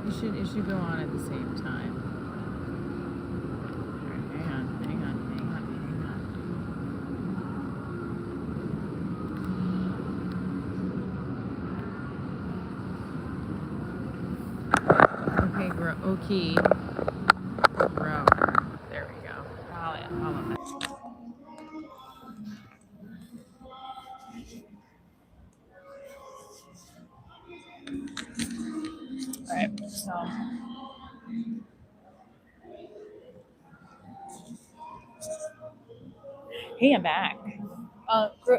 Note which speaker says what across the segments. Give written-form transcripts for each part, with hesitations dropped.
Speaker 1: It should go on at the same time. All right, hang on. Okay, grower. There we go. Hold on. All right, so hey, I'm back.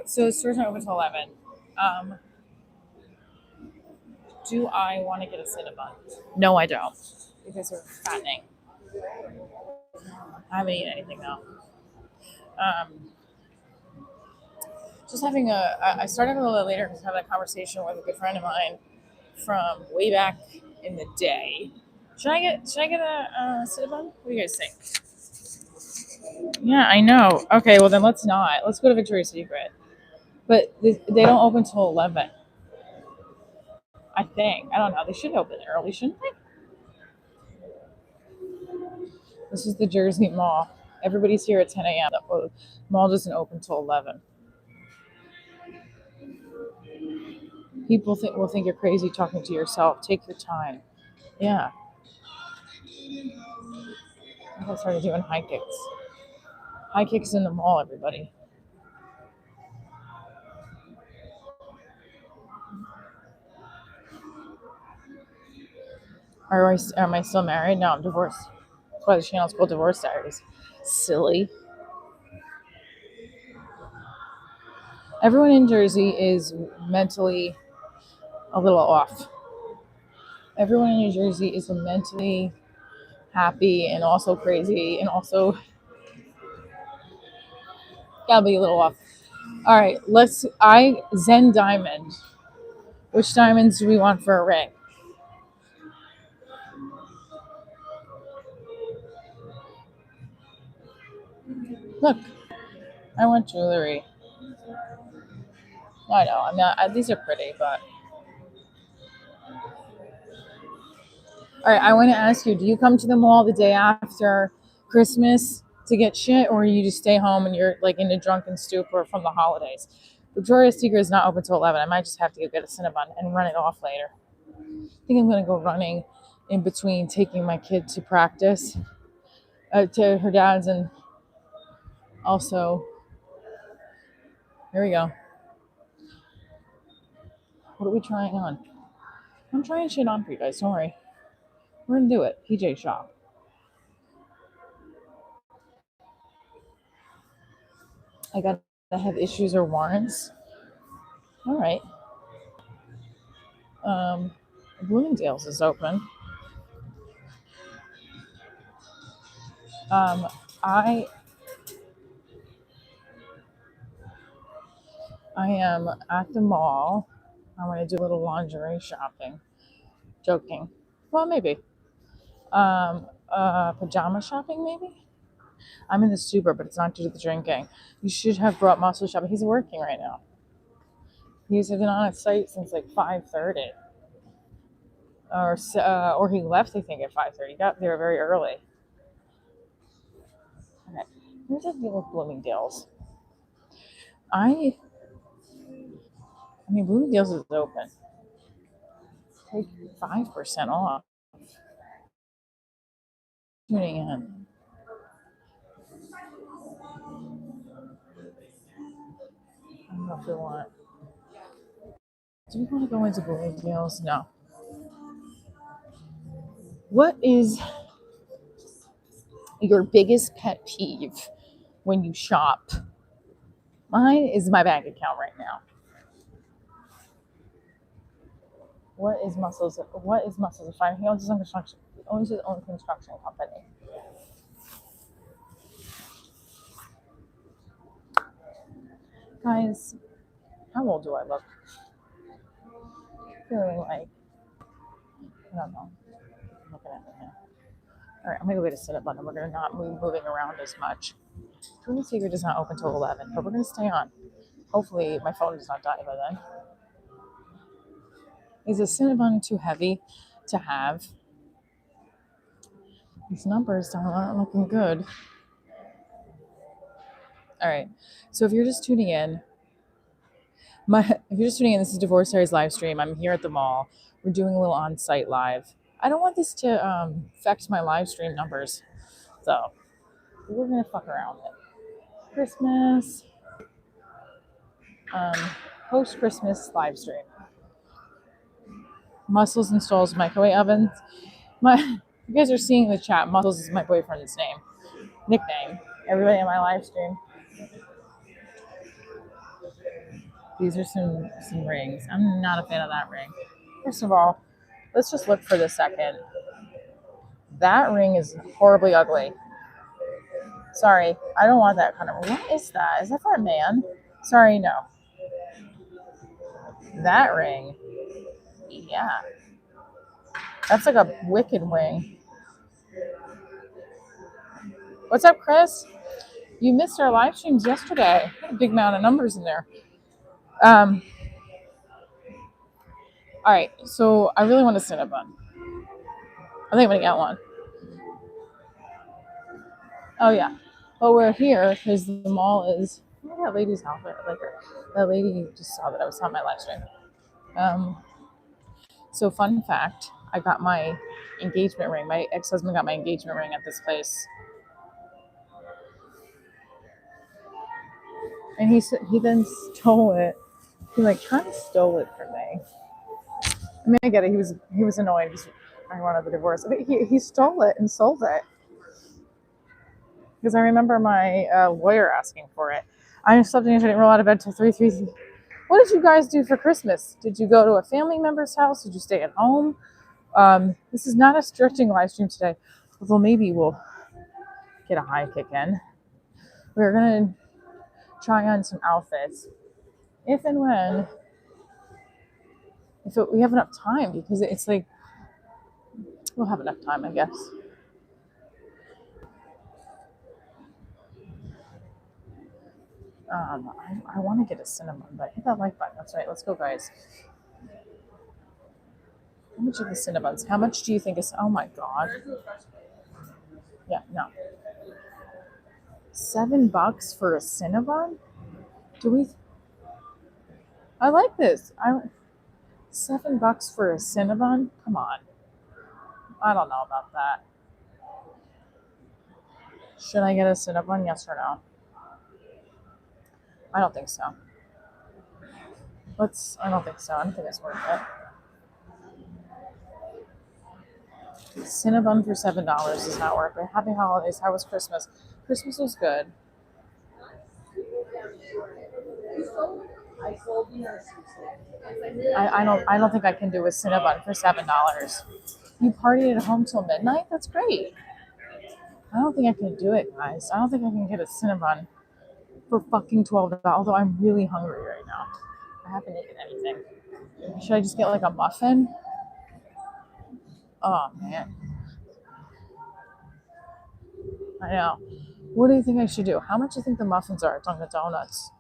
Speaker 1: So stores are open till 11. Um, do I want to get a Cinnabon? No, I don't, because we're fattening. I haven't eaten anything though. Um, just having I started a little later because having a conversation with a good friend of mine from way back in the day. Should I get a Cinnabon? What do you guys think? Yeah, I know. Okay, well then let's not. Let's go to Victoria's Secret. But they don't open till 11. I think. I don't know. They should open early, shouldn't they? This is the Jersey Mall. Everybody's here at 10 a.m. The mall doesn't open till 11. People will think you're crazy talking to yourself. Take your time. Yeah. I started doing high kicks. High kicks in the mall, everybody. Am I still married? No, I'm divorced. That's why the channel's called Divorce Diaries. Silly. Everyone in Jersey is mentally a little off. Everyone in New Jersey is mentally happy and also crazy and also gotta be a little off. All right, Zen diamond. Which diamonds do we want for a ring? Look, I want jewelry. I know. I'm not. These are pretty, but all right. I want to ask you: do you come to the mall the day after Christmas to get shit, or you just stay home and you're like in a drunken stupor from the holidays? Victoria's Secret is not open till 11. I might just have to go get a Cinnabon and run it off later. I think I'm gonna go running in between taking my kid to practice, to her dad's, and also here we go. What are we trying on? I'm trying shit on for you guys. Don't worry. We're gonna do it. PJ shop. I gotta have issues or warrants. All right. Um, Bloomingdale's is open. Um, I I am at the mall. I'm gonna do a little lingerie shopping. Joking. Well, maybe. Pajama shopping, maybe. I'm in the super, but it's not due to the drinking. You should have brought muscle shopping. He's working right now. He's been on a site since like 5:30, or he left. I think at 5:30. Got there very early. Okay. Here's the deal with Bloomingdale's. I I mean Bloomingdale's is open. Take 5% off. Tuning in. I don't know if we want. Do we want to go into Bloomingdale's? No. What is your biggest pet peeve when you shop? Mine is my bank account right now. What is Muscles? Fine. He owns his own construction. He owns his own construction company. Guys, how old do I look? Feeling like I don't know. I'm looking at it now. All right, I'm gonna go get a sit-up button. We're gonna not moving around as much. Dream Secret does not open till 11, but we're gonna stay on. Hopefully, my phone does not die by then. Is a Cinnabon too heavy to have? These numbers aren't looking good. All right. So if you're just tuning in, this is Divorce Diaries live stream. I'm here at the mall. We're doing a little on-site live. I don't want this to affect my live stream numbers, so we're gonna fuck around with it. Christmas, um, post-Christmas live stream. Muscles installs microwave ovens. You guys are seeing the chat. Muscles is my boyfriend's nickname. Everybody in my live stream. These are some rings. I'm not a fan of that ring. First of all, let's just look for the second. That ring is horribly ugly. Sorry, I don't want that kind of ring. What is that? Is that for a man? Sorry, no. That ring. Yeah. That's like a wicked ring. What's up, Chris? You missed our live streams yesterday. A big amount of numbers in there. All right, so I really want a Cinnabon. I think I'm gonna get one. Oh yeah. Well, we're here because the mall is. Look at that lady's outfit. I like her. That lady just saw that I was on my live stream. So fun fact, I got my engagement ring. My ex-husband got my engagement ring at this place. And he then stole it. He like kind of stole it from me. I mean, I get it. He was annoyed because I wanted the divorce. But he stole it and sold it. Because I remember my lawyer asking for it. I slept in I didn't roll out of bed till 3:30. What did you guys do for Christmas? Did you go to a family member's house? Did you stay at home? This is not a stretching live stream today, although maybe we'll get a high kick in. We're gonna try on some outfits if and when we have enough time, because it's like we'll have enough time, I guess. I want to get a cinnamon, but hit that like button. That's right. Let's go, guys. How much are the Cinnabons? How much do you think is? Oh my god. Yeah, no. $7 for a Cinnabon? Do we? I like this. $7 for a Cinnabon? Come on. I don't know about that. Should I get a Cinnabon? Yes or no? I don't think so. I don't think so. I don't think it's worth it. Cinnabon for $7 is not worth it. Happy holidays. How was Christmas? Christmas was good. I don't think I can do a Cinnabon for $7. You partied at home till midnight? That's great. I don't think I can do it, guys. I don't think I can get a Cinnabon for fucking $12. Although I'm really hungry right now. I haven't eaten anything. Should I just get like a muffin? Oh man. I know. What do you think I should do? How much do you think the muffins are at Dunkin' Donuts?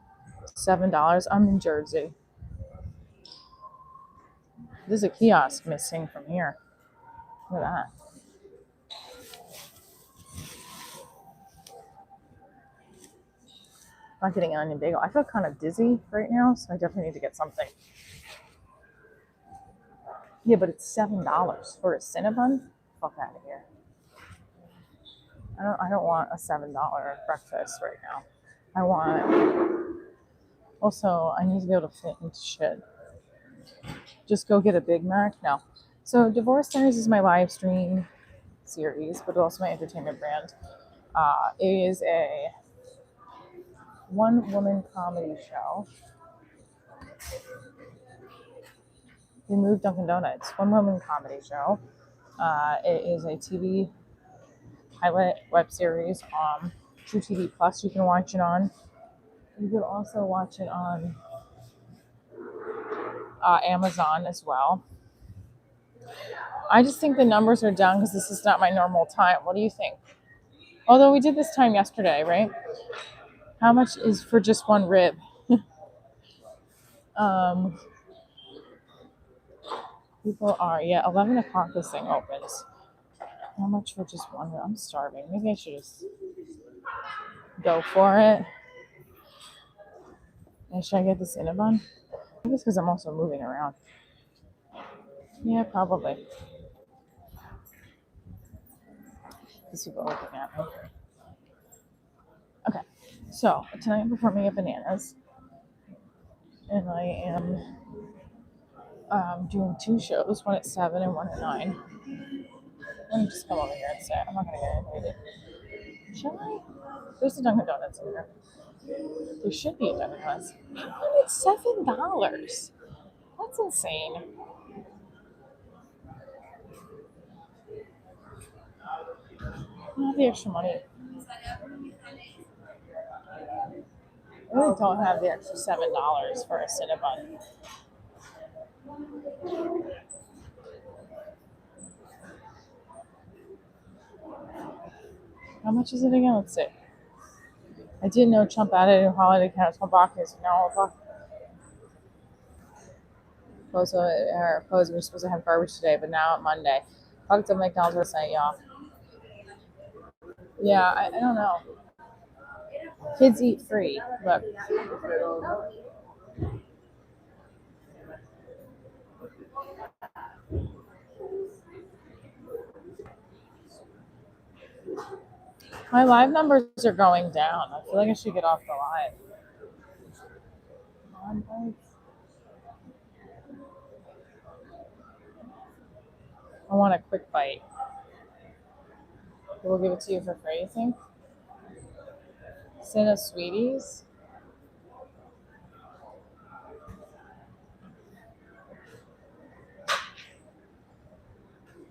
Speaker 1: $7. I'm in Jersey. There's a kiosk missing from here. Look at that. I'm not getting an onion bagel. I feel kind of dizzy right now, so I definitely need to get something. Yeah, but it's $7 for a Cinnabon. Fuck out of here. I don't want a $7 breakfast right now. I want. Also, I need to be able to fit into shit. Just go get a Big Mac? No. So Divorce Diaries is my live stream series, but also my entertainment brand. It is a one-woman comedy show. We moved Dunkin' Donuts. One-woman comedy show. It is a TV pilot web series on True TV Plus. You can watch it on. You could also watch it on Amazon as well. I just think the numbers are down because this is not my normal time. What do you think? Although we did this time yesterday, right? How much is for just one rib? People are, 11 o'clock this thing opens. How much for just one? I'm starving. Maybe I should just go for it. And should I get the Cinnabon? I think it's because I'm also moving around. Yeah, probably. These people are looking at me. Okay, so tonight I'm performing at Bananas, and I am doing two shows, one at 7 and one at 9. Let me just come over here and say I'm not going to get invited. Shall I? There's a Dunkin' Donuts in here. There should be a Dunkin' Donuts. How come it's $7? That's insane. I have the extra money. I really don't have the extra $7 for a Cinnabon. How much is it again? Let's see. I didn't know Trump added a holiday count to Bacchus. Now, Post, we're supposed to have garbage today, but now Monday. Fucked up McDonald's website, y'all. Yeah, I don't know. Kids eat free. Look. My live numbers are going down. I feel like I should get off the live. Come on, I want a quick bite. We'll give it to you for free, you think? Cinna Sweeties?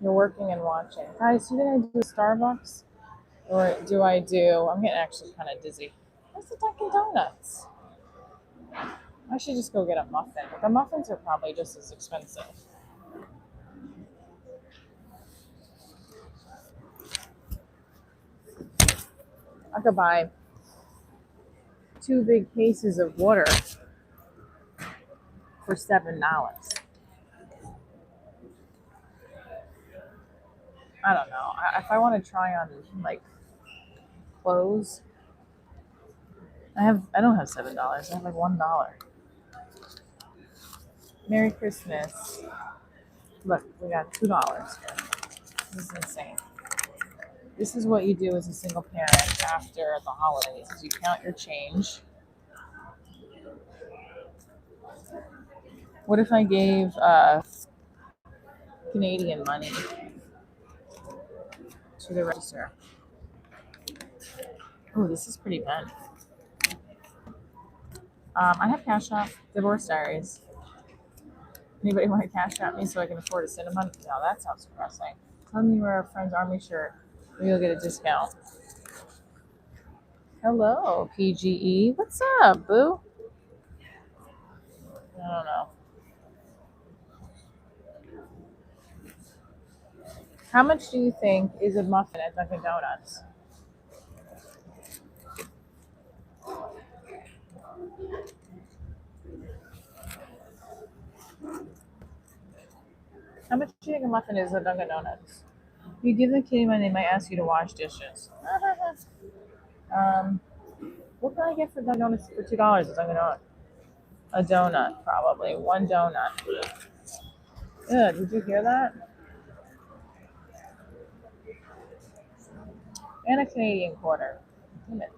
Speaker 1: You're working and watching. Guys, you gonna do Starbucks? Or do I do... I'm getting actually kind of dizzy. Where's the Dunkin' Donuts? I should just go get a muffin. But the muffins are probably just as expensive. I could buy 2 big cases of water for $7. I don't know. If I want to try on like clothes, I don't have $7. I have like $1. Merry Christmas. Look, we got $2 here. This is insane. This is what you do as a single parent after the holidays. Is you count your change. What if I gave Canadian money to the register? Oh, this is pretty bad. I have Cash App, Divorce Diaries. Anybody want to Cash App me so I can afford a Cinnabon? No, that sounds depressing. Tell me you wear a Friends Army shirt. Maybe you'll get a discount. Hello, PGE. What's up, boo? I don't know. How much do you think is a muffin at Dunkin' Donuts? How much do you think a muffin is at Dunkin' Donuts? You give the kitty money, they might ask you to wash dishes. What can I get for Dunkin' Donuts for $2 at Dunkin' Donuts? A donut, probably. One donut. Ugh, did you hear that? And a Canadian quarter. Damn it.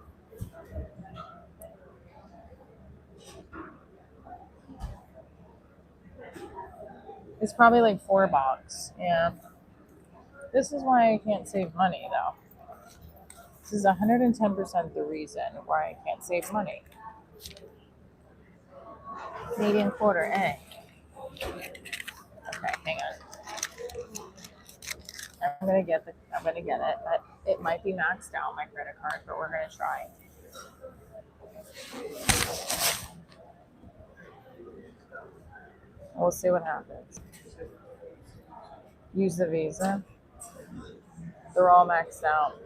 Speaker 1: It's probably like $4. Yeah. This is why I can't save money, though. This is 110% the reason why I can't save money. Canadian quarter, eh? Okay, hang on. I'm gonna get it. But it might be maxed out my credit card, but we're gonna try. We'll see what happens. Use the Visa. They're all maxed out.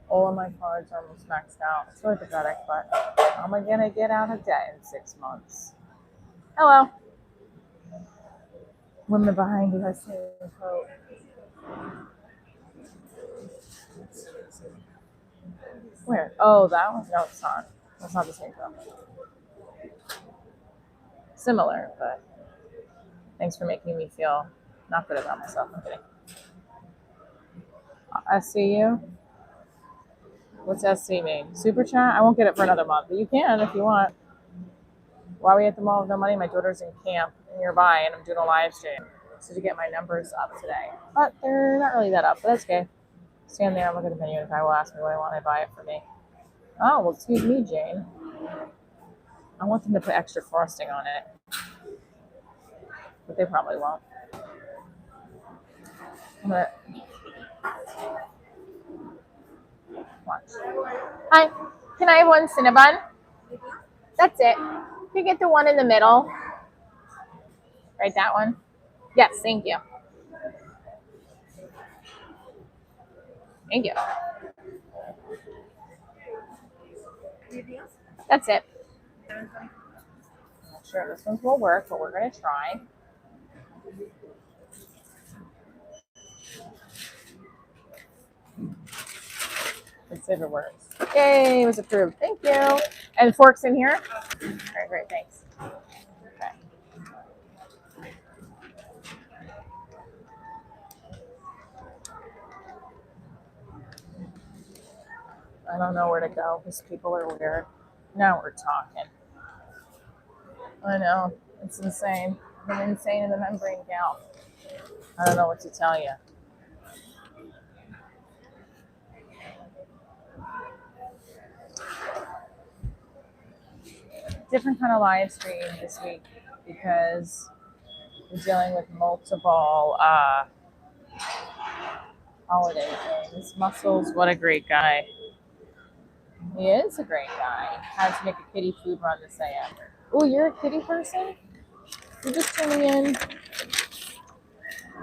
Speaker 1: All of my cards are almost maxed out. It's really pathetic, but how am I gonna get out of debt in 6 months? Hello. Women behind you, I say, hope. Where? Oh, that one? No, it's not. That's not the same girl. Similar, but thanks for making me feel not good about myself. I'm kidding. SCU? What's SC mean? Super chat? I won't get it for another month, but you can if you want. Why are we at the mall with no money? My daughter's in camp nearby and I'm doing a live stream. So to get my numbers up today. But they're not really that up, but that's okay. Stand there and look at the menu and the guy will ask me what I want to buy it for me. Oh, well, excuse me, Jane. I want them to put extra frosting on it, but they probably won't. But watch. Hi, can I have one Cinnabon? That's it. Can you get the one in the middle? Right, that one? Yes, thank you. Thank you. That's it. I'm not sure if this one will work, but we're going to try. Let's see if it works. Yay, it was approved. Thank you. And forks in here? All right, great, thanks. Okay. I don't know where to go because people are weird. Now we're talking. I know. It's insane. I'm insane in the membrane gal. I don't know what to tell you. Different kind of live stream this week because we're dealing with multiple holiday things. Muscles, what a great guy. He is a great guy. Had to make a kitty food run to say it. Oh, you're a kitty person? You're just tuning in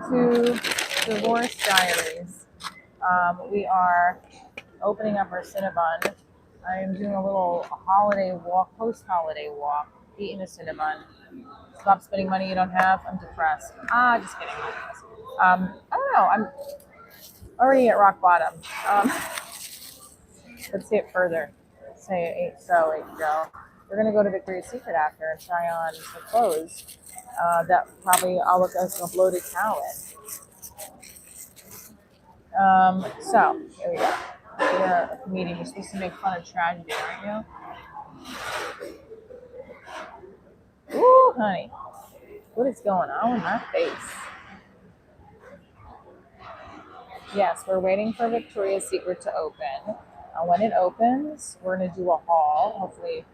Speaker 1: to Divorce Diaries. We are opening up our Cinnabon. I'm doing a little holiday walk, post-holiday walk, eating a Cinnabon. Stop spending money you don't have. I'm depressed. Just kidding. I don't know. I'm already at rock bottom. Let's see it further. Say it ain't so. We're gonna go to Victoria's Secret after and try on some clothes. That probably I'll look as a bloated cow in. So here we go. You're a comedian. You're supposed to make fun of tragedy, aren't you? Ooh, honey. What is going on with my face? Yes, we're waiting for Victoria's Secret to open. When it opens, we're going to do a haul. Hopefully.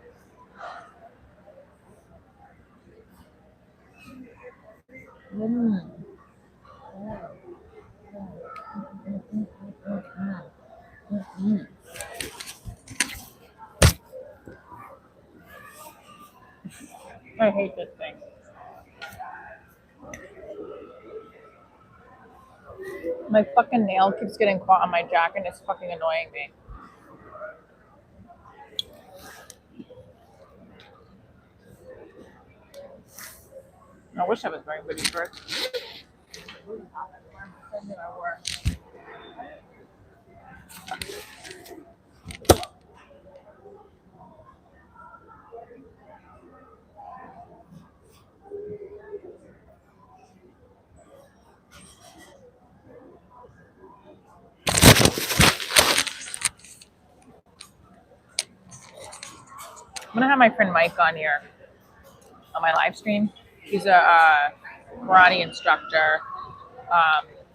Speaker 1: I hate this thing. My fucking nail keeps getting caught on my jacket and it's fucking annoying me. I wish I was wearing booty shorts. I'm gonna have my friend Mike on here on my live stream. He's a karate instructor.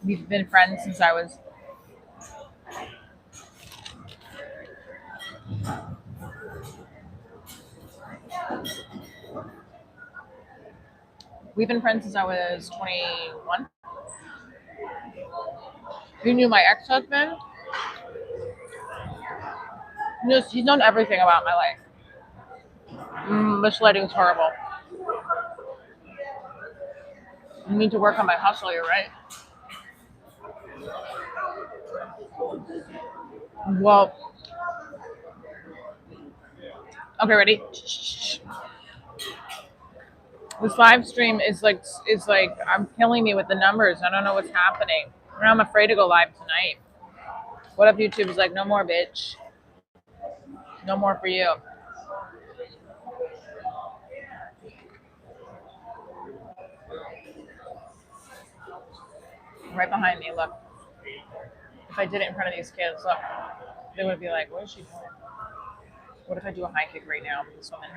Speaker 1: We've been friends since I was. We've been friends since I was 21. You knew my ex-husband? He's known everything about my life. This lighting is horrible. You need to work on my hustle, you're right. Well, okay, ready? This live stream is like I'm killing me with the numbers. I don't know what's happening. I'm afraid to go live tonight. What up, YouTube is like, no more, bitch. No more for you. Right behind me, look. If I did it in front of these kids, look, they would be like, what is she doing? What if I do a high kick right now with this woman?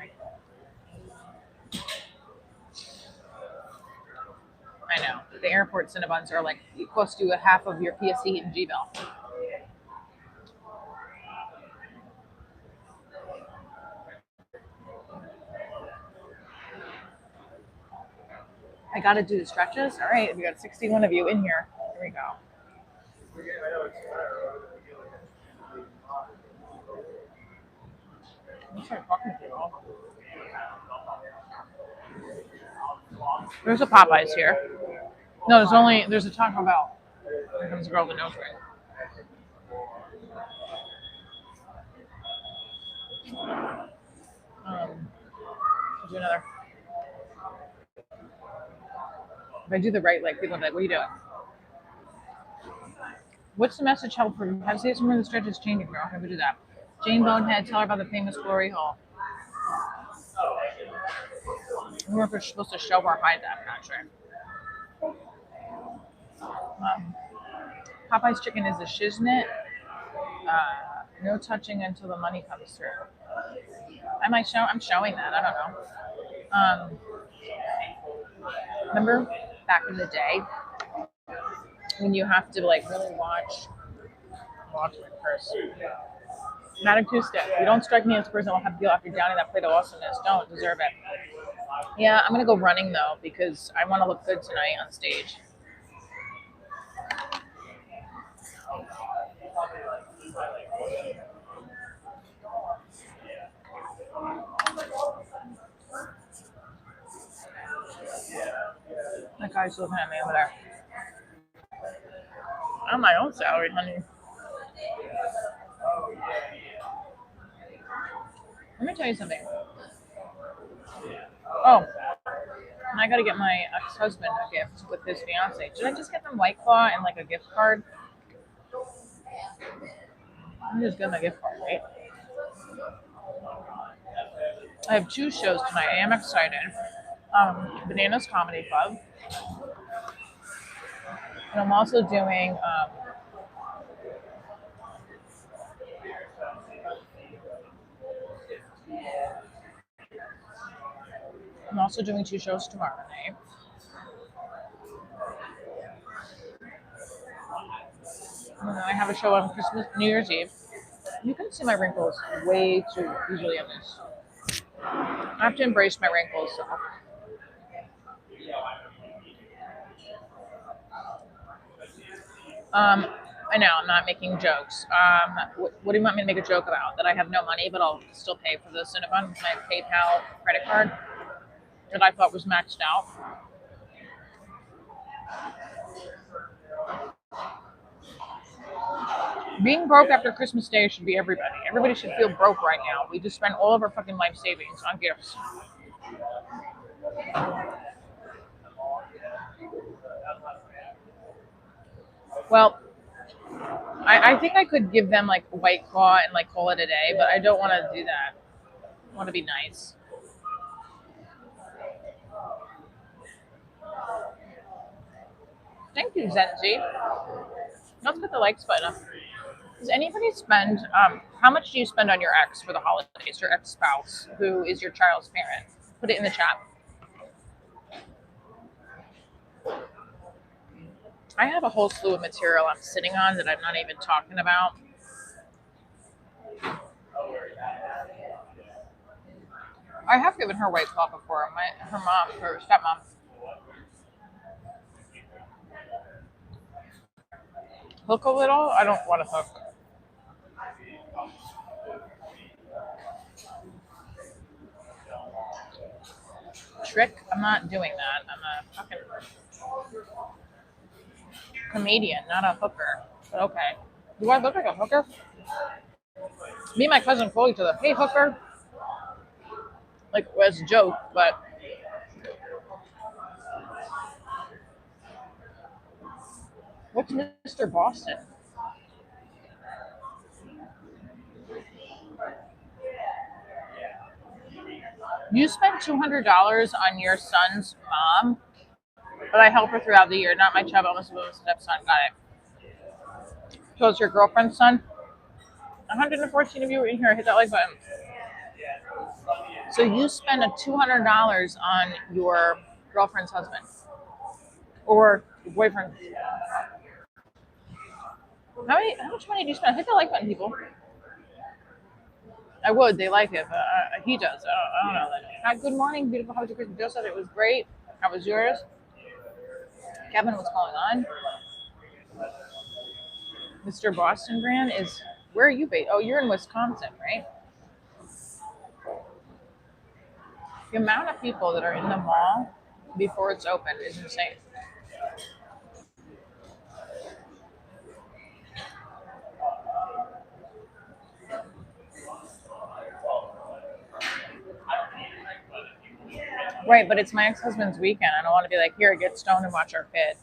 Speaker 1: I know. The airport Cinnabons are like close to a half of your PSE and G-Bell. I got to do the stretches. All right, we got 61 of you in here. Here we go. I'm start talking to you all. There's a Popeyes here. No, there's a Taco Bell. Here comes the girl with the nose ring. I'll do another. If I do the right leg, people will be like, what are you doing? What's the message held for? Have say somewhere the stretch is changing, girl. How do we do that? Jane Bonehead, tell her about the famous glory hole. We weren't supposed to show our height that much, right? Popeye's chicken is a shiznit. No touching until the money comes through. I'm showing that. I don't know. Remember back in the day when you have to like really watch my purse. Not acoustic. You don't strike me as a person who will have to feel after downing that plate of awesomeness. Don't deserve it. Yeah, I'm gonna go running though because I want to look good tonight on stage. That guy's looking at me over there. I'm my own salary, honey. Let me tell you something. Oh, and I gotta get my ex-husband a gift with his fiance. Did I just get them White Claw and like a gift card? I'm just get my gift card, right? I have 2 shows tonight. I am excited. Bananas Comedy Club, and I'm also doing. I'm also doing 2 shows tomorrow night. And then I have a show on Christmas, New Year's Eve. You can see my wrinkles way too easily on this. I have to embrace my wrinkles. So. I know I'm not making jokes. What do you want me to make a joke about? That I have no money, but I'll still pay for the Cinnabon with my PayPal credit card that I thought was maxed out. Being broke after Christmas Day should be everybody. Everybody should feel broke right now. We just spent all of our fucking life savings on gifts. Well, I think I could give them like a White Claw and like call it a day, but I don't want to do that. I want to be nice. Thank you, Zenzi. Let's put the likes button up. Does anybody spend? How much do you spend on your ex for the holidays? Your ex spouse, who is your child's parent? Put it in the chat. I have a whole slew of material I'm sitting on that I'm not even talking about. I have given her White Claw before. Her stepmom. Hook a little. I don't want to hook. Trick. I'm not doing that. I'm a fucking comedian, not a hooker. But okay. Do I look like a hooker? Me and my cousin call each other, "Hey, hooker," like as a joke, but what's Mr. Boston? You spent $200 on your son's mom, but I help her throughout the year. Not my child, but my stepson. Got it. So it's your girlfriend's son. 114 of you were in here. Hit that like button. So you spend a $200 on your girlfriend's husband or your boyfriend. How much money do you spend? Hit that like button, people. I would. They like it. But, he does. I don't know. Hi, good morning, beautiful. How was your Christmas? Joe said it was great. How was yours? Kevin, what's going on? Mr. Boston Brand is, where are you based? Oh, you're in Wisconsin, right? The amount of people that are in the mall before it's open is insane. Right, but it's my ex-husband's weekend. I don't want to be like, here, get stoned and watch our kid.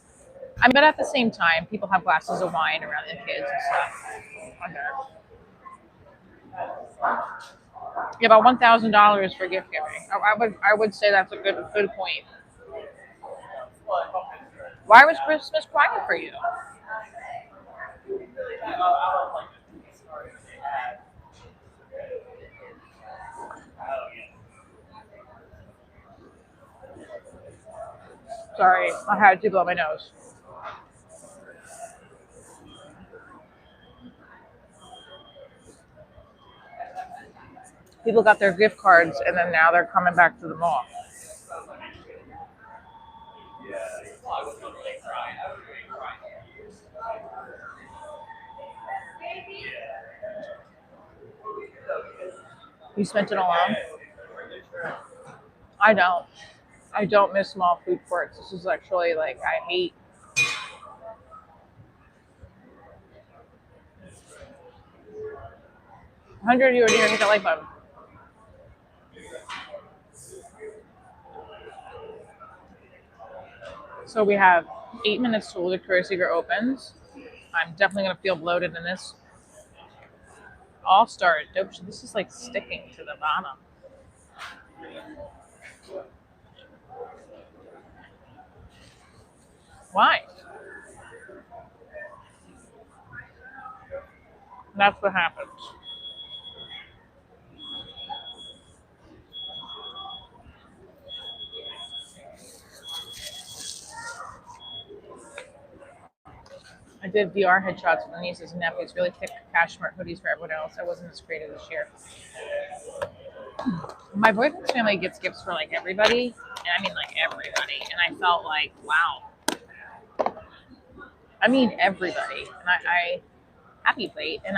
Speaker 1: I mean, but at the same time, people have glasses of wine around their kids and stuff. Okay. Yeah, about $1,000 for gift giving. I would say that's a good point. Why was Christmas quiet for you? Sorry, I had to blow my nose. People got their gift cards and then now they're coming back to the mall. You spent it alone? I don't. I don't miss small food courts. This is actually like I hate. 100 you already hit that like button. So we have 8 minutes till Victoria's Secret opens. I'm definitely gonna feel bloated in this. All Star dope. This is like sticking to the bottom. Why? That's what happens. I did VR headshots for the nieces and nephews, really thick cashmere hoodies for everyone else. I wasn't as creative this year. My boyfriend's family gets gifts for like everybody, and I mean like everybody. And I felt like, wow. I mean everybody. And I happy plate, and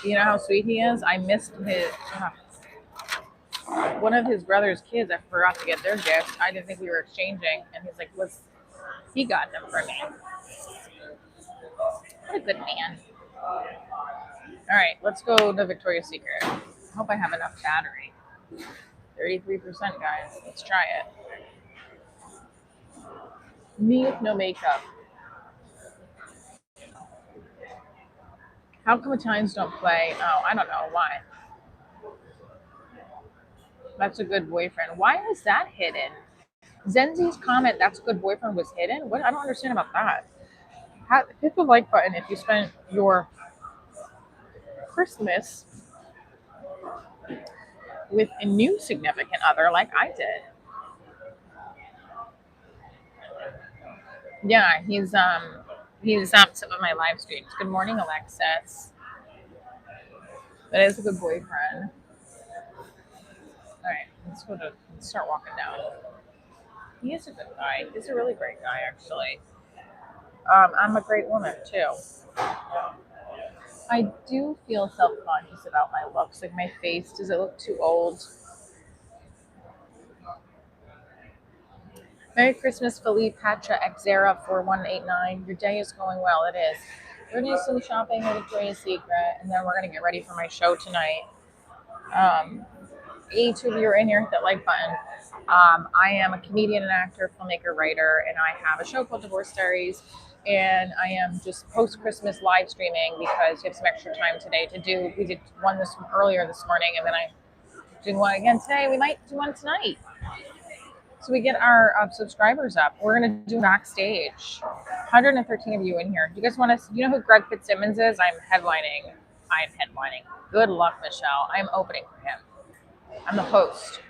Speaker 1: you know how sweet he is. I missed one of his brother's kids. I forgot to get their gift. I didn't think we were exchanging, and he's like, "What's he got them for me?" What a good man. All right, let's go to Victoria's Secret. I hope I have enough battery. 33%, guys. Let's try it. Me with no makeup. How come Italians don't play? Oh, I don't know why. That's a good boyfriend. Why is that hidden? Zenzi's comment, "That's a good boyfriend," was hidden. What? I don't understand about that. Hit the like button if you spent your Christmas with a new significant other, like I did. Yeah, he's some of my live streams. Good morning, Alexis. That is a good boyfriend. All right, let's start walking down. He is a good guy. He's a really great guy, actually. I'm a great woman too. I do feel self-conscious about my looks. Like my face, does it look too old? Merry Christmas, Philippe Patra Xera 4189. Your day is going well. It is. We're gonna do some shopping at Victoria's Secret, and then we're gonna get ready for my show tonight. 82 of you are in here. Hit that like button. I am a comedian and actor, filmmaker, writer, and I have a show called Divorce Diaries. And I am just post Christmas live streaming because we have some extra time today to do. We did one earlier this morning, and then I doing one again today. We might do one tonight. So we get our subscribers up. We're going to do backstage. 113 of you in here. Do you guys want to, you know who Greg Fitzsimmons is? I'm headlining. Good luck, Michelle. I'm opening for him. I'm the host.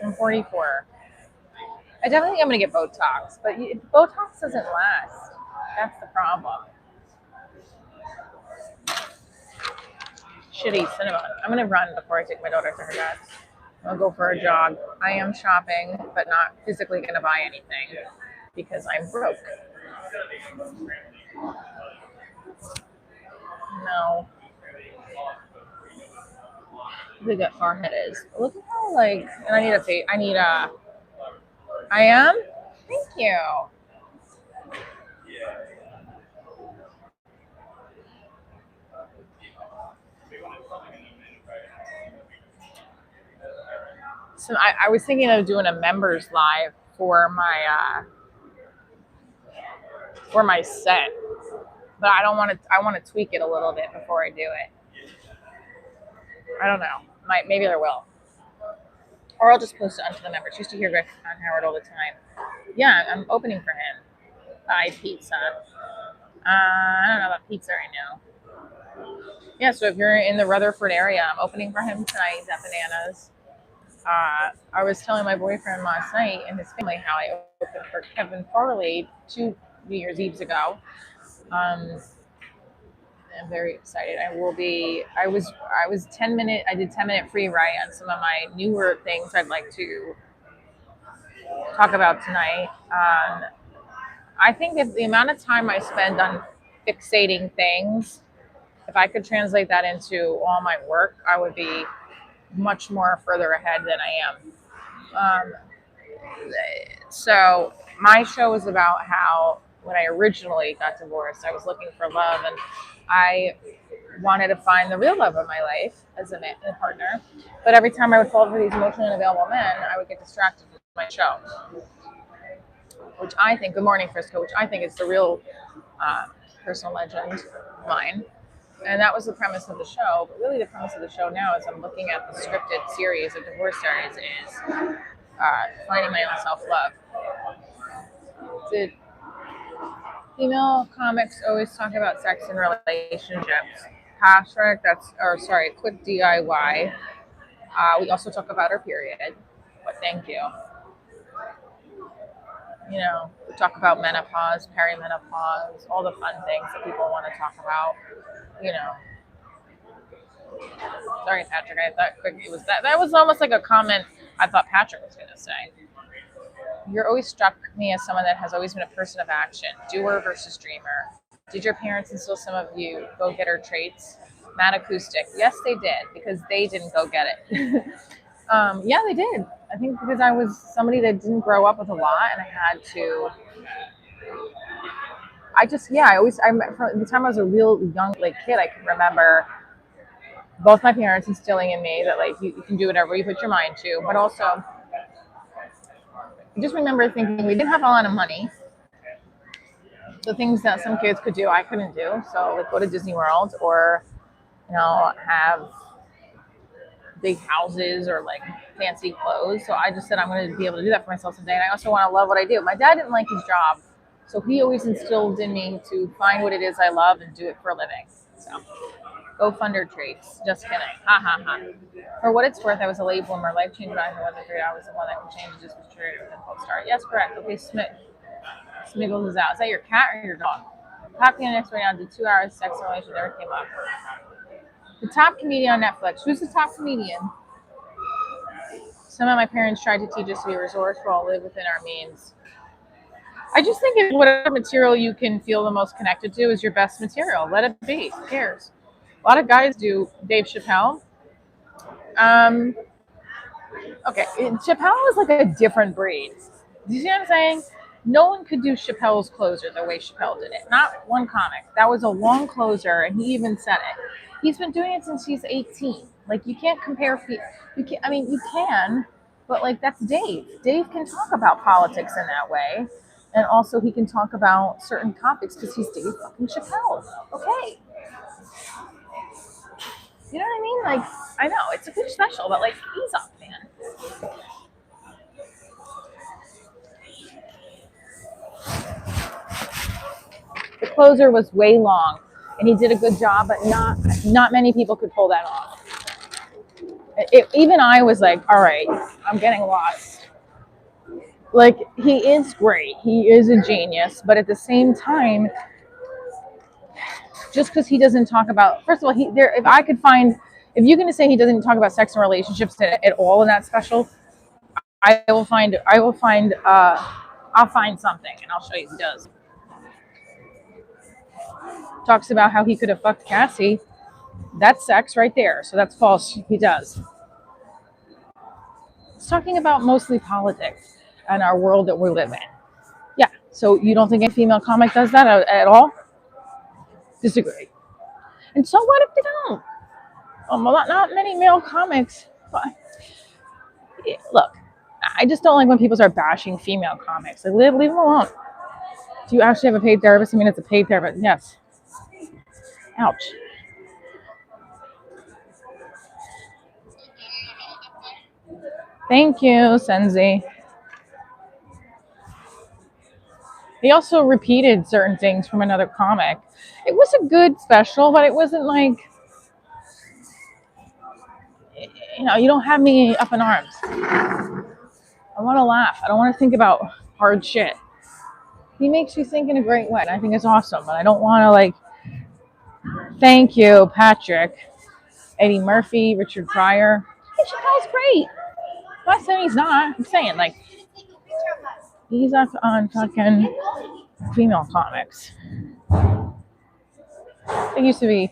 Speaker 1: I'm 44. I definitely think I'm going to get Botox, but Botox doesn't last. That's the problem. Shitty cinnamon. I'm going to run before I take my daughter to her dad's. I'll go for a jog. I am shopping, but not physically going to buy anything because I'm broke. No. How big that forehead is. Look at how, like, and I am? Thank you. So I was thinking of doing a members live for my set, but I don't want to. I want to tweak it a little bit before I do it. I don't know. Maybe there will, or I'll just post it onto the members. Used to hear Greg on Howard all the time. Yeah, I'm opening for him. Buy pizza. I don't know about pizza right now. Yeah, so if you're in the Rutherford area, I'm opening for him tonight at Bananas. I was telling my boyfriend last night and his family how I opened for Kevin Farley 2 New Year's Eves ago. I'm very excited. I was 10-minute. I did 10-minute free write on some of my newer things I'd like to talk about tonight. I think if the amount of time I spend on fixating things, if I could translate that into all my work, I would be much more further ahead than I am. So my show is about how when I originally got divorced, I was looking for love and I wanted to find the real love of my life as a partner. But every time I would fall for these emotionally unavailable men, I would get distracted with my show, which I think, good morning, Frisco, which I think is the real personal legend of mine. And that was the premise of the show. But really the premise of the show now is I'm looking at the scripted series of Divorce Diaries is finding my own self-love. Did female comics always talk about sex and relationships? Patrick, quick DIY. We also talk about our period, but thank you. You know, we talk about menopause, perimenopause, all the fun things that people want to talk about. You know, sorry, Patrick. I thought it was that. That was almost like a comment I thought Patrick was going to say. You're always struck me as someone that has always been a person of action, doer versus dreamer. Did your parents instill some of you go-getter traits? Matt Acoustic. Yes, they did, because they didn't go get it. Yeah, they did. I think because I was somebody that didn't grow up with a lot, and I had to. From the time I was a real young kid, I can remember both my parents instilling in me that you can do whatever you put your mind to, but also I just remember thinking we didn't have a lot of money. The things that some kids could do, I couldn't do. So go to Disney World or, have big houses or fancy clothes. So I just said I'm going to be able to do that for myself someday. And I also want to love what I do. My dad didn't like his job. So he always instilled in me to find what it is I love and do it for a living. So go funder traits. Just kidding. Ha ha ha. For what it's worth, I was a late bloomer. Life changed when I was 3 hours. The one that would change just was true. Start. Yes, correct. Okay, Smiggles is out. Is that your cat or your dog? Top comedian next right now did 2 hours sex and relation never came up. The top comedian on Netflix. Who's the top comedian? Some of my parents tried to teach us to be resourceful, live within our means. I just think whatever material you can feel the most connected to is your best material. Let it be. Who cares? A lot of guys do. Dave Chappelle. Okay, Chappelle is like a different breed. Do you see what I'm saying? No one could do Chappelle's closer the way Chappelle did it. Not one comic. That was a long closer, and he even said it. He's been doing it since he's 18. You can't compare. You can, but that's Dave. Dave can talk about politics in that way, and also he can talk about certain topics because he's Dave fucking Chappelle. Okay. You know what I mean? Like, I know it's a good special, but like, ease up, man. The closer was way long, and he did a good job, but not many people could pull that off. Even I was like, all right, I'm getting lost. Like, he is great, he is a genius, but at the same time, just because he doesn't talk about, first of all, if I could find, if you're going to say he doesn't talk about sex and relationships at all in that special, I'll find something and I'll show you he does. Talks about how he could have fucked Cassie. That's sex right there. So that's false. He does. It's talking about mostly politics and our world that we live in. Yeah. So you don't think a female comic does that at all? Disagree. And so what if they don't? Well, not many male comics. But look, I just don't like when people start bashing female comics. Like, leave them alone. Do you actually have a paid therapist? I mean, it's a paid therapist. Yes. Ouch. Thank you, Senzi. He also repeated certain things from another comic. It was a good special, but it wasn't like, you don't have me up in arms. I want to laugh. I don't want to think about hard shit. He makes you think in a great way. And I think it's awesome, but I don't want to thank you, Patrick, Eddie Murphy, Richard Pryor. Hey, Chappelle's great. I'm not saying he's not. I'm saying he's up on fucking female comics. It used to be,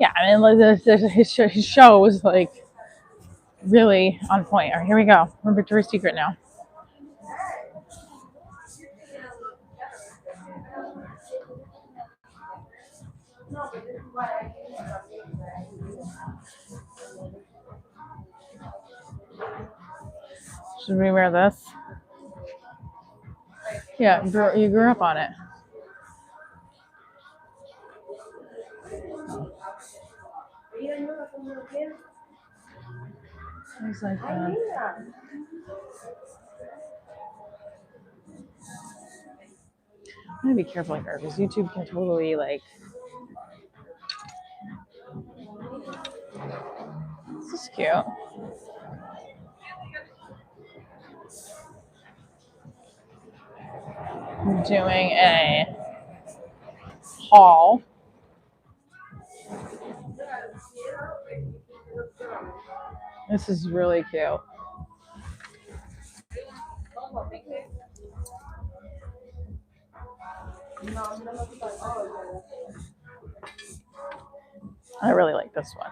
Speaker 1: yeah. I mean, his show was really on point. All right, here we go. We're Victoria's Secret now. Should we wear this? Yeah, you grew up on it. It's like I'm gonna be careful here because YouTube can totally This is cute. I'm doing a haul. This is really cute. I really like this one.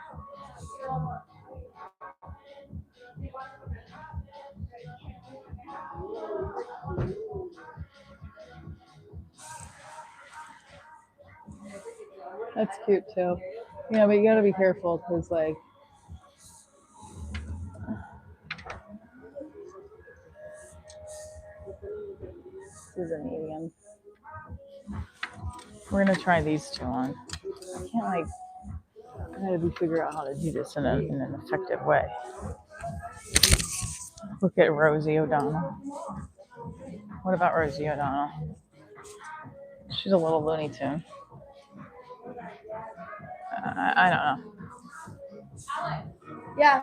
Speaker 1: That's cute too. Yeah, but you gotta be careful because this is a medium. We're gonna try these two on. I can't I gotta figure out how to do this in an effective way. Look at Rosie O'Donnell. What about Rosie O'Donnell? She's a little Looney Tune. I don't know. Yeah.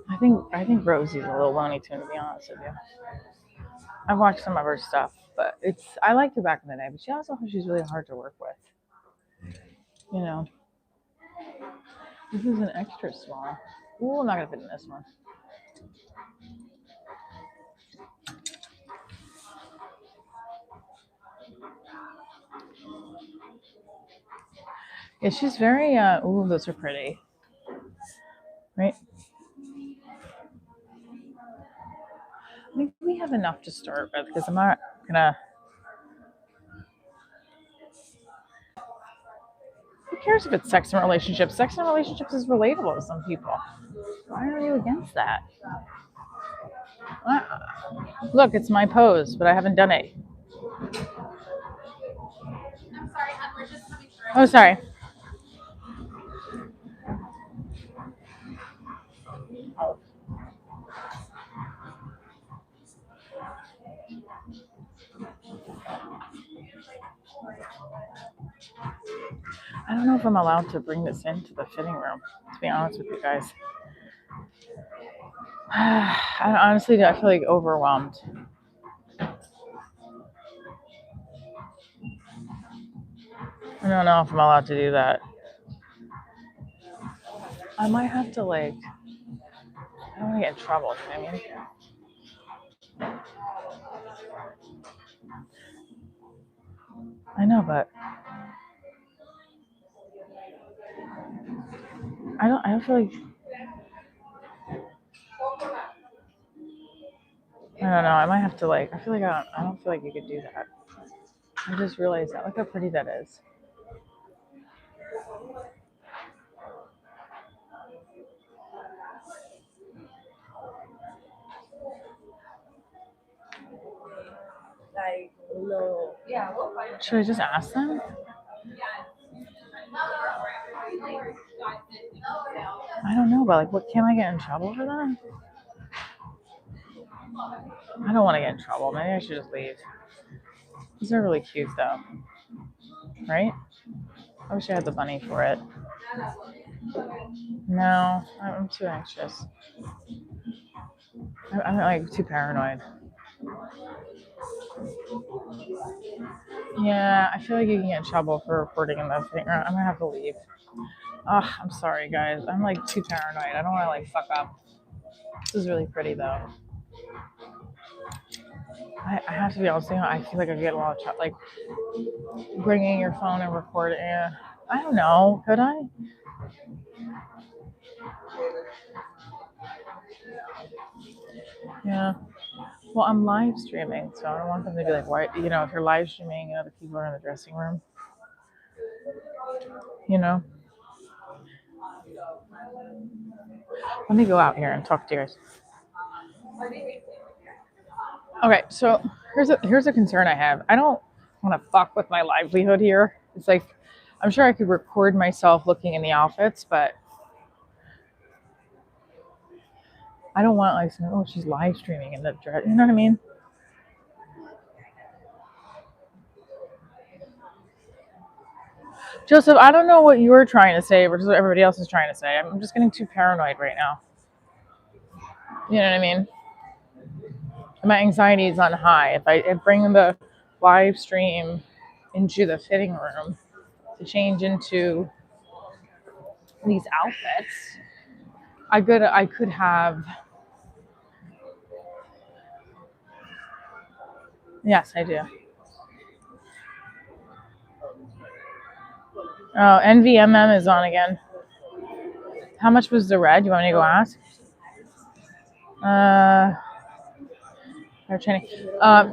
Speaker 1: I think Rosie's a little Looney Tune, to be honest with you. I've watched some of her stuff, but I liked her back in the day, but she's really hard to work with. You know. This is an extra small. Ooh, I'm not gonna fit in this one. Yeah, she's very ooh, those are pretty. Right? I think we have enough to start with because I'm not gonna. Who cares if it's sex and relationships? Sex and relationships is relatable to some people. Why are you against that? Look, it's my pose, but I haven't done it. I'm sorry, we're just coming through. Oh, sorry. I don't know if I'm allowed to bring this into the fitting room, to be honest with you guys. Honestly, I feel like overwhelmed. I don't know if I'm allowed to do that. I might have to I don't want to get in trouble, you know what I mean? I know, but I don't feel like, I don't know, I might have to I feel like I don't feel like you could do that. I just realized that. Look how pretty that is. Should I just ask them? I don't know, but what can I get in trouble for that? I don't want to get in trouble. Maybe I should just leave. These are really cute though, right? I wish I had the money for it. No, I'm too anxious. I'm too paranoid. Yeah, I feel like you can get in trouble for recording in the thing. I'm gonna have to leave. Oh, I'm sorry, guys. I'm too paranoid. I don't want to fuck up. This is really pretty though. I have to be honest. I feel like I get a lot of trouble, bringing your phone and recording. I don't know. Could I? Yeah. Well, I'm live streaming, so I don't want them to be like, why? If you're live streaming and other people are in the dressing room, you know. Let me go out here and talk to you guys. Okay, so here's a concern I have. I don't want to fuck with my livelihood here. It's I'm sure I could record myself looking in the outfits, but I don't want oh, she's live streaming in the dress. You know what I mean? Joseph, I don't know what you were trying to say versus what everybody else is trying to say. I'm just getting too paranoid right now. You know what I mean? My anxiety is on high. If I bring the live stream into the fitting room to change into these outfits, I could have. Yes, I do. Oh, NVMM is on again. How much was the red? You want me to go ask?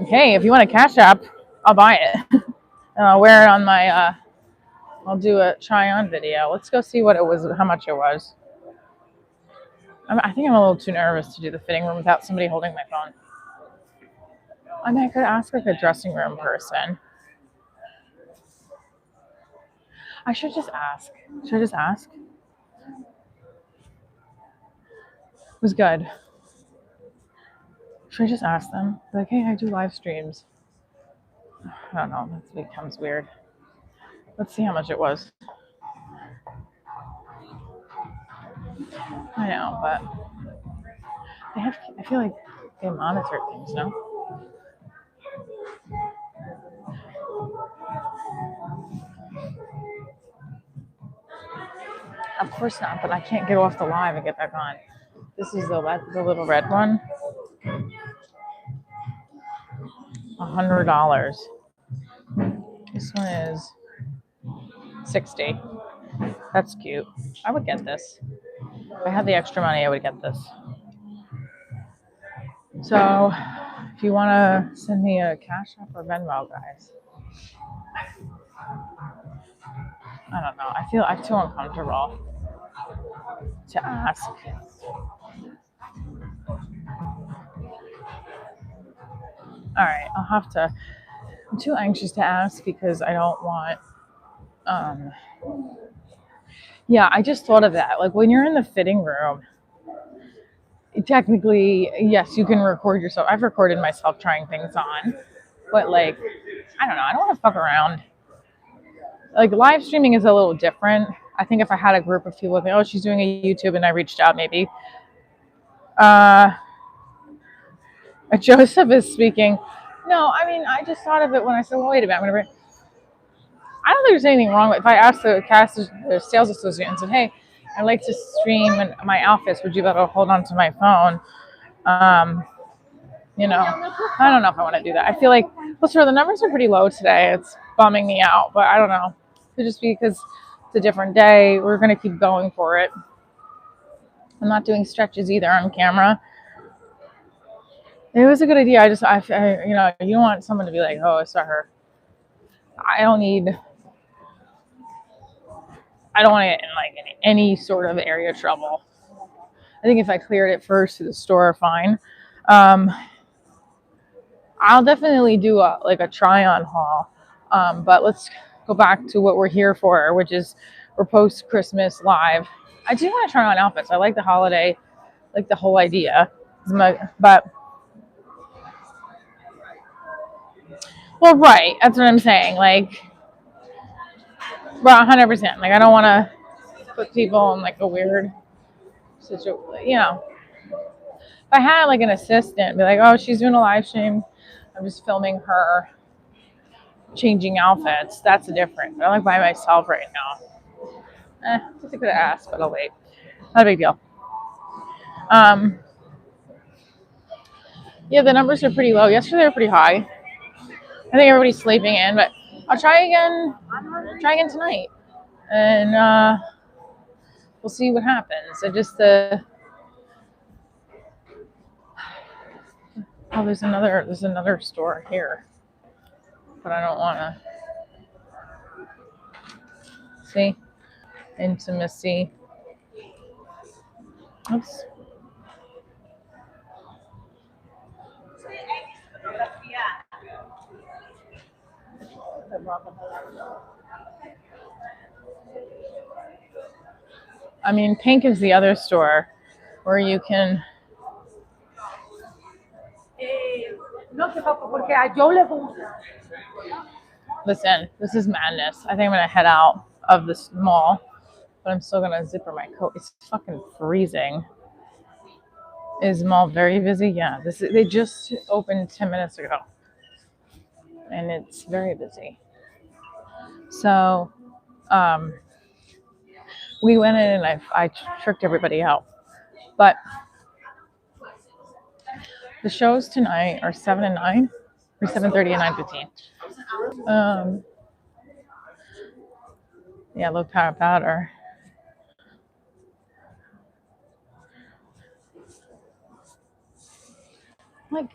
Speaker 1: Hey, if you want a Cash App, I'll buy it. And I'll wear it on my. I'll do a try-on video. Let's go see what it was. How much it was. I think I'm a little too nervous to do the fitting room without somebody holding my phone. I mean, I could ask a dressing room person. I should just ask. Should I just ask? It was good. Should I just ask them? Hey, I do live streams. I don't know. That becomes weird. Let's see how much it was. I know, but I feel like they monitor things, no? Of course not, but I can't get off the live and get back on. This is the little red one. $100. This one is $60. That's cute. I would get this. If I had the extra money, I would get this. So, if you want to send me a Cash App or Venmo, guys. I don't know. I'm too uncomfortable to ask. All right, I'll have to. I'm too anxious to ask because I don't want. Yeah, I just thought of that. When you're in the fitting room, technically, yes, you can record yourself. I've recorded myself trying things on, but I don't know. I don't want to fuck around. like live streaming is a little different. I think if I had a group of people with me, oh, she's doing a YouTube, and I reached out, maybe. Uh, Joseph is speaking. No, I mean, I just thought of it when I said, well, wait a minute. I don't think there's anything wrong with if I asked the sales associate and said, hey, I'd like to stream in my outfits. Would you be able to hold on to my phone? You know, I don't know if I want to do that. I feel like, well, sure, the numbers are pretty low today. It's bumming me out, but I don't know. It could just be because it's a different day. We're going to keep going for it. I'm not doing stretches either on camera. It was a good idea. You know, you don't want someone to be like, oh, I saw her. I don't want to get in like any sort of area trouble. I think if I cleared it first to the store, fine. I'll definitely do a try-on haul. But let's go back to what we're here for, which is we're post-Christmas live. I do want to try on outfits. I like the holiday, like the whole idea. But, well, right. That's what I'm saying. Like, well, 100%. Like, I don't want to put people in like a weird situation. You know, if I had like an assistant, be like, oh, she's doing a live stream. I'm just filming her changing outfits. That's different. But I'm like by myself right now. I guess I could have asked, but I'll wait. Not a big deal. Yeah, the numbers are pretty low. Yesterday they were pretty high. I think everybody's sleeping in, but I'll try again. Try again tonight, and we'll see what happens. There's another store here, but I don't want to see intimacy. Oops. I mean, Pink is the other store where you can. Listen, this is madness. I think I'm gonna head out of this mall, but I'm still gonna zipper my coat. It's fucking freezing. Is the mall very busy? Yeah. They just opened 10 minutes ago, and it's very busy. So, we went in and I tricked everybody out, but the shows tonight are 7 and 9, or 7:30 and 9:15. Yeah, low power powder. Like,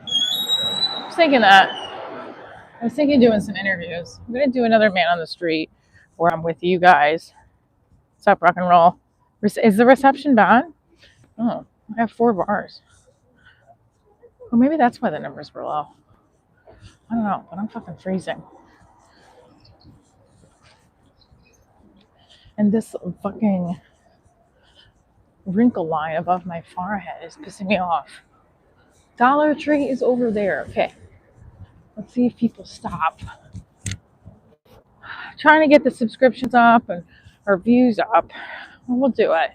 Speaker 1: I was thinking that. I was thinking doing some interviews. I'm gonna do another man on the street where I'm with you guys. What's up, rock and roll? Is the reception bad? Oh, I have 4 bars. Well, maybe that's why the numbers were low. I don't know, but I'm fucking freezing. And this fucking wrinkle line above my forehead is pissing me off. Dollar Tree is over there. Okay. Let's see if people stop. Trying to get the subscriptions up and our views up. We'll do it.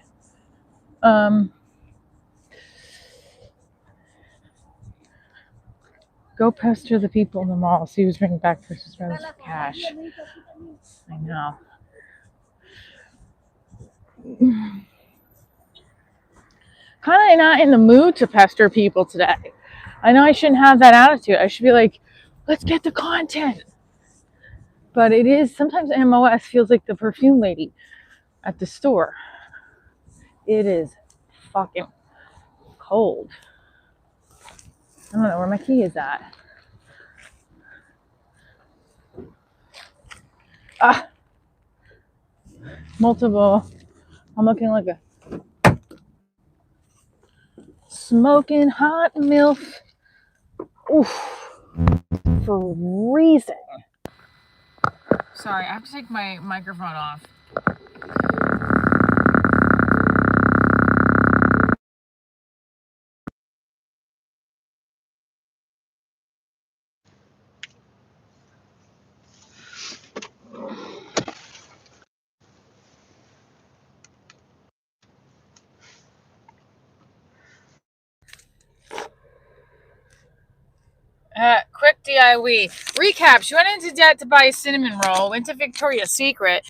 Speaker 1: Go pester the people in the mall. See who's bringing back versus runs for cash. I know. Kind of not in the mood to pester people today. I know I shouldn't have that attitude. I should be like, let's get the content. But it is, sometimes MOS feels like the perfume lady at the store. It is fucking cold. I don't know where my key is at. Multiple. I'm looking like a smoking hot MILF. Oof. Freezing. Sorry, I have to take my microphone off. DIY. Recap. She went into debt to buy a cinnamon roll, went to Victoria's Secret.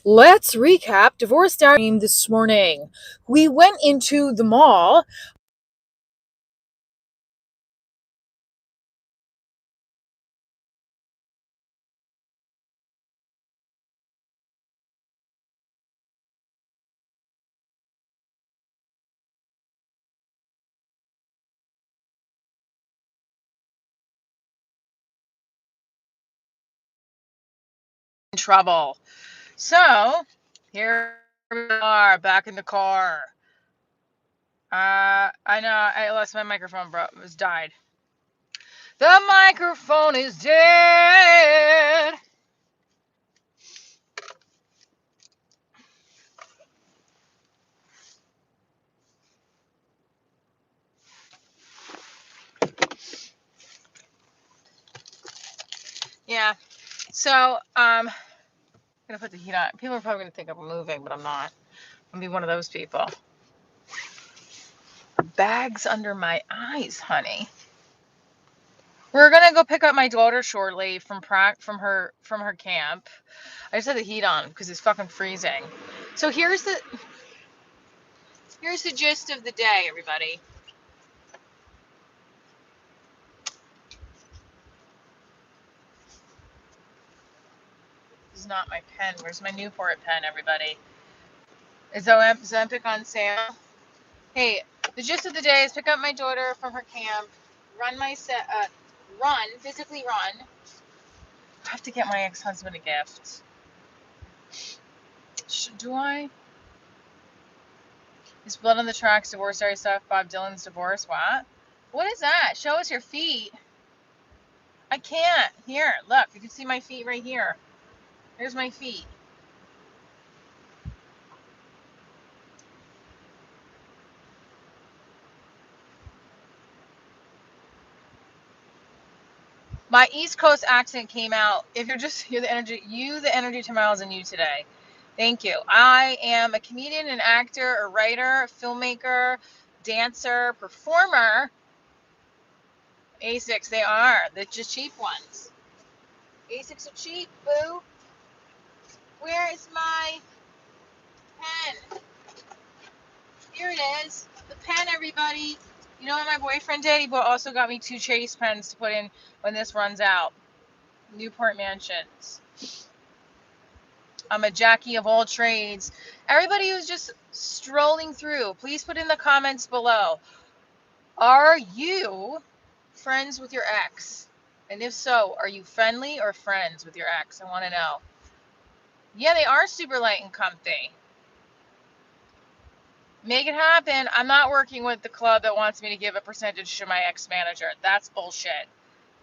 Speaker 1: Let's recap Divorce Diary this morning. We went into the mall. In trouble. So here we are back in the car. I know I lost my microphone, bro. It was died. The microphone is dead. Yeah. So I'm gonna put the heat on. People are probably gonna think I'm moving, but I'm not. I'm gonna be one of those people. Bags under my eyes, honey. We're gonna go pick up my daughter shortly from her camp. I just had the heat on because it's fucking freezing. So here's the gist of the day, everybody. This is not my pen. Where's my Newport pen, everybody? Is Ozempic on sale? Hey, the gist of the day is pick up my daughter from her camp, physically run. I have to get my ex-husband a gift. Do I? Is blood on the tracks, Divorce Diary stuff, Bob Dylan's divorce. What is that? Show us your feet. I can't. Here, look. You can see my feet right here. Here's my feet. My East Coast accent came out. If you're the energy to miles and you today. Thank you. I am a comedian, an actor, a writer, a filmmaker, dancer, performer. Asics, they are. They're just cheap ones. Asics are cheap, boo. Where is my pen? Here it is. The pen, everybody. You know what my boyfriend did? He also got me 2 Chase pens to put in when this runs out. Newport Mansions. I'm a Jackie of all trades. Everybody who's just strolling through, please put in the comments below. Are you friends with your ex? And if so, are you friendly or friends with your ex? I want to know. Yeah, they are super light and comfy. Make it happen. I'm not working with the club that wants me to give a percentage to my ex-manager. That's bullshit.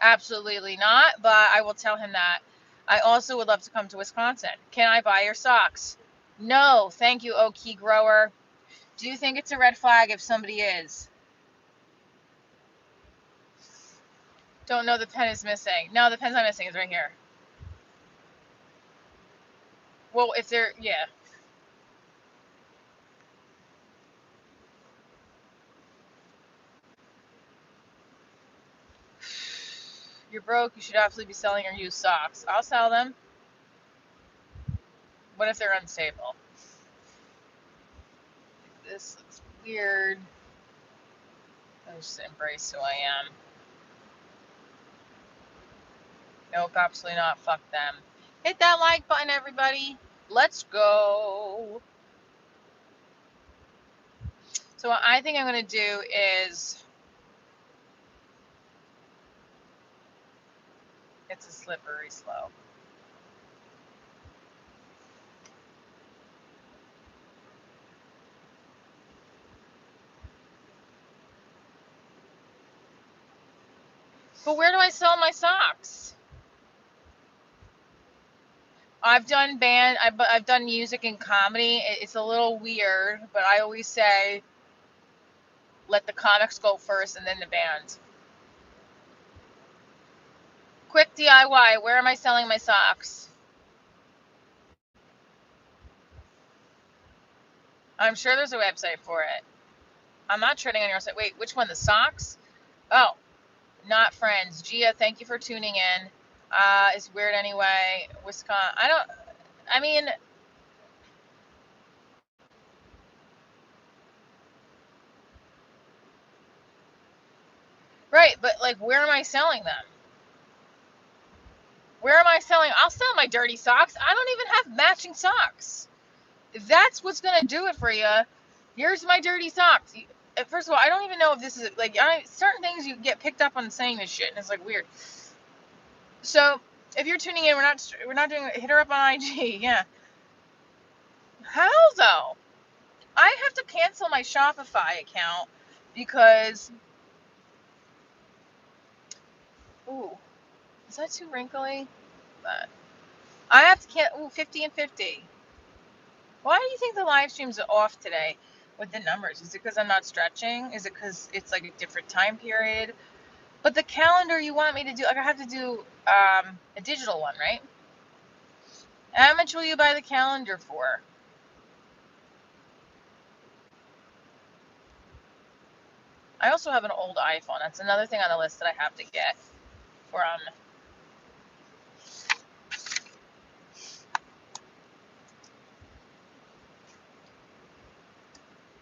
Speaker 1: Absolutely not, but I will tell him that. I also would love to come to Wisconsin. Can I buy your socks? No, thank you, Oak Key Grower. Do you think it's a red flag if somebody is? Don't know the pen is missing. No, the pen's not missing. It's right here. Well, if they're, yeah. You're broke. You should absolutely be selling your used socks. I'll sell them. What if they're unstable? This looks weird. I just embrace who I am. Nope, absolutely not. Fuck them. Hit that like button, everybody. Let's go. So what I think I'm going to do is... It's a slippery slope. But where do I sell my socks? I've done I've done music and comedy. It's a little weird, but I always say, let the comics go first and then the band. Quick DIY, where am I selling my socks? I'm sure there's a website for it. I'm not treading on your website. Wait, which one? The socks? Oh, not friends. Gia, thank you for tuning in. It's weird anyway. Wisconsin. I mean, right, but like, where am I selling them? Where am I selling? I'll sell my dirty socks. I don't even have matching socks. If that's what's going to do it for you, here's my dirty socks. First of all, I don't even know if this is like certain things you get picked up on saying this shit, and it's like weird. So if you're tuning in, we're not doing hit her up on IG. Yeah. How though? I have to cancel my Shopify account because ooh, is that too wrinkly? But I have to cancel 50 and 50. Why do you think the live streams are off today with the numbers? Is it because I'm not stretching? Is it because it's like a different time period? But the calendar you want me to do, like I have to do a digital one, right? How much will you buy the calendar for? I also have an old iPhone. That's another thing on the list that I have to get from.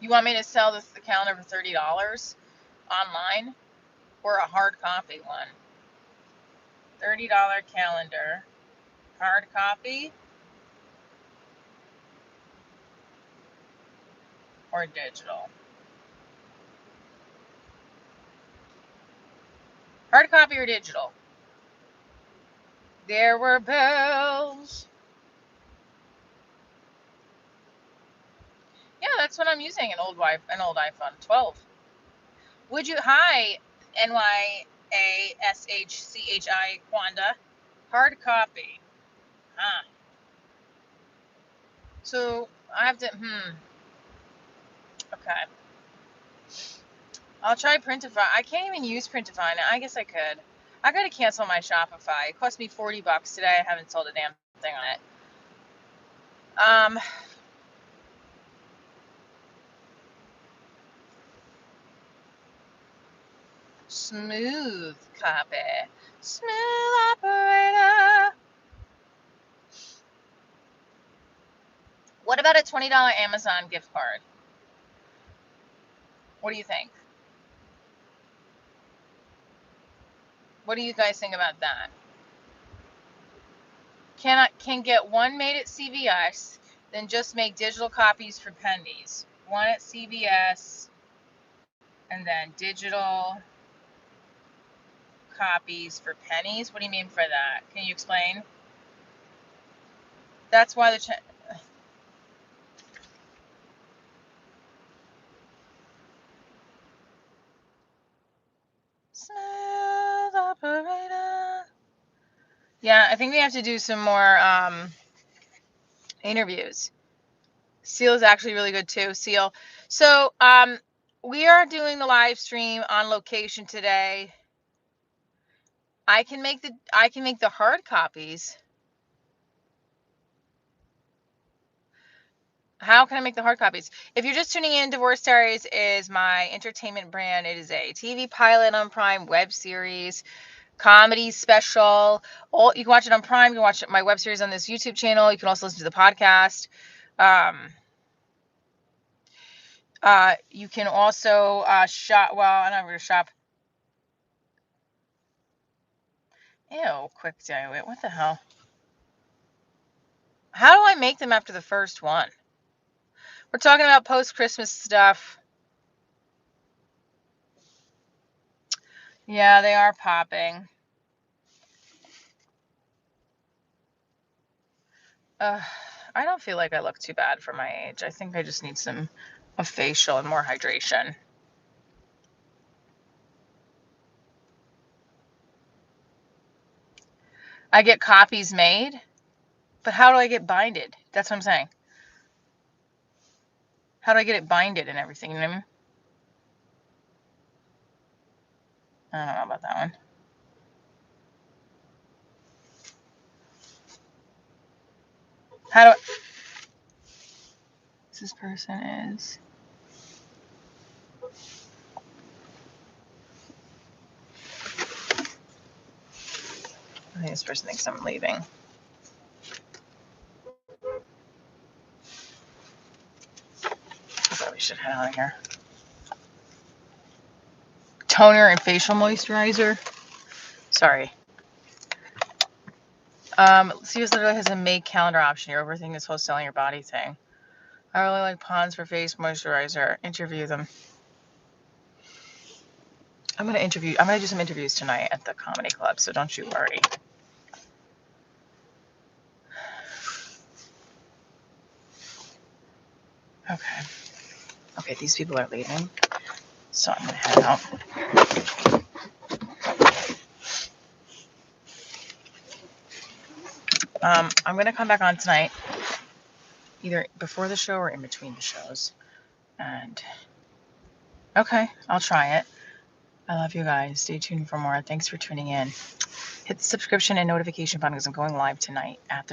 Speaker 1: You want me to sell the calendar for $30 online or a hard copy one? $30 calendar, hard copy or digital? Hard copy or digital? There were bells. Yeah, that's what I'm using, an old iPhone 12. Would you hi NYASHCHI Quanda? Hard copy. Ah. So I have to okay. I'll try Printify. I can't even use Printify now. I guess I could. I gotta cancel my Shopify. It cost me $40 today. I haven't sold a damn thing on it. Smooth copy. Smooth operator. What about a $20 Amazon gift card? What do you think? What do you guys think about that? Can get one made at CVS, then just make digital copies for pennies. One at CVS, and then digital copies for pennies. What do you mean for that? Can you explain? That's why the smooth operator. Yeah, I think we have to do some more interviews. Seal is actually really good too. Seal. So we are doing the live stream on location today. I can make the hard copies. How can I make the hard copies? If you're just tuning in, Divorce Diaries is my entertainment brand. It is a TV pilot on Prime, web series, comedy special. You can watch it on Prime. You can watch my web series on this YouTube channel. You can also listen to the podcast. You can also shop. Well, I'm not going to shop. Ew, quick diet. What the hell? How do I make them after the first one? We're talking about post-Christmas stuff. Yeah, they are popping. I don't feel like I look too bad for my age. I think I just need a facial and more hydration. I get copies made, but how do I get binded? That's what I'm saying. How do I get it binded and everything? You know what I mean? I don't know about that one. this person is. I think this person thinks I'm leaving. I probably should head out of here. Toner and facial moisturizer. Sorry. CS literally has a make calendar option. You're overthinking this whole selling your body thing. I really like Pond's for face moisturizer. Interview them. I'm gonna do some interviews tonight at the comedy club, so don't you worry. Okay, these people are leaving, so I'm gonna head out. I'm gonna come back on tonight, either before the show or in between the shows. And okay, I'll try it. I love you guys. Stay tuned for more. Thanks for tuning in. Hit the subscription and notification button because I'm going live tonight at the show.